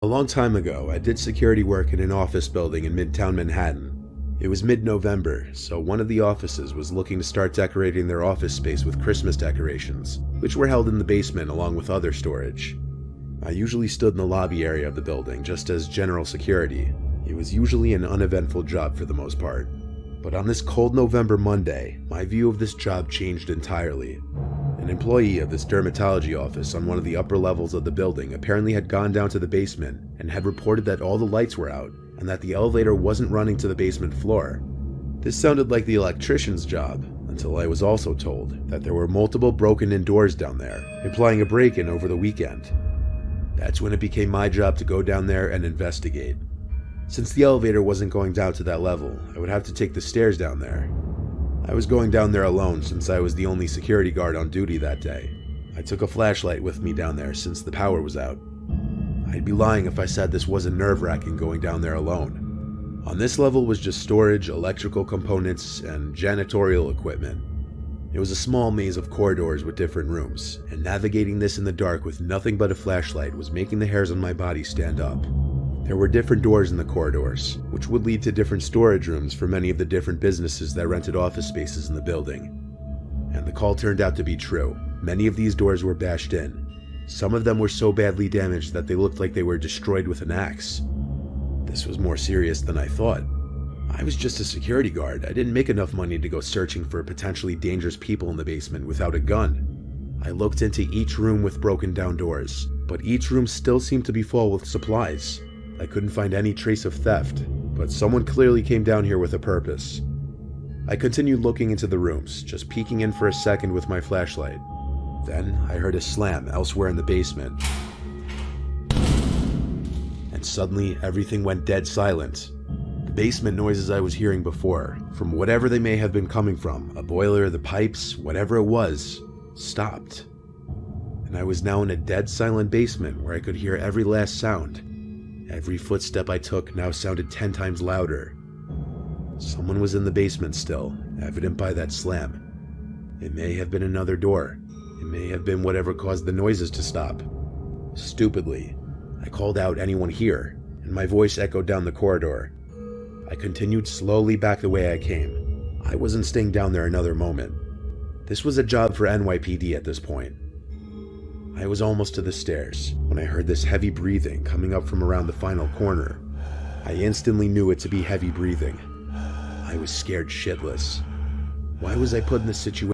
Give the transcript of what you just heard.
A long time ago, I did security work in an office building in Midtown Manhattan. It was mid-November, so one of the offices was looking to start decorating their office space with Christmas decorations, which were held in the basement along with other storage. I usually stood in the lobby area of the building just as general security. It was usually an uneventful job for the most part. But on this cold November Monday, my view of this job changed entirely. An employee of this dermatology office on one of the upper levels of the building apparently had gone down to the basement and had reported that all the lights were out and that the elevator wasn't running to the basement floor. This sounded like the electrician's job, until I was also told that there were multiple broken-in doors down there, implying a break-in over the weekend. That's when it became my job to go down there and investigate. Since the elevator wasn't going down to that level, I would have to take the stairs down there. I was going down there alone since I was the only security guard on duty that day. I took a flashlight with me down there since the power was out. I'd be lying if I said this wasn't nerve-wracking going down there alone. On this level was just storage, electrical components, and janitorial equipment. It was a small maze of corridors with different rooms, and navigating this in the dark with nothing but a flashlight was making the hairs on my body stand up. There were different doors in the corridors, which would lead to different storage rooms for many of the different businesses that rented office spaces in the building. And the call turned out to be true. Many of these doors were bashed in. Some of them were so badly damaged that they looked like they were destroyed with an axe. This was more serious than I thought. I was just a security guard. I didn't make enough money to go searching for potentially dangerous people in the basement without a gun. I looked into each room with broken down doors, but each room still seemed to be full with supplies. I couldn't find any trace of theft, but someone clearly came down here with a purpose. I continued looking into the rooms, just peeking in for a second with my flashlight. Then I heard a slam elsewhere in the basement. And suddenly everything went dead silent. The basement noises I was hearing before, from whatever they may have been coming from, a boiler, the pipes, whatever it was, stopped. And I was now in a dead silent basement where I could hear every last sound. Every footstep I took now sounded 10 times louder. Someone was in the basement still, evident by that slam. It may have been another door. It may have been whatever caused the noises to stop. Stupidly, I called out, "Anyone here?" and my voice echoed down the corridor. I continued slowly back the way I came. I wasn't staying down there another moment. This was a job for NYPD at this point. I was almost to the stairs when I heard this heavy breathing coming up from around the final corner. I instantly knew it to be heavy breathing. I was scared shitless. Why was I put in this situation?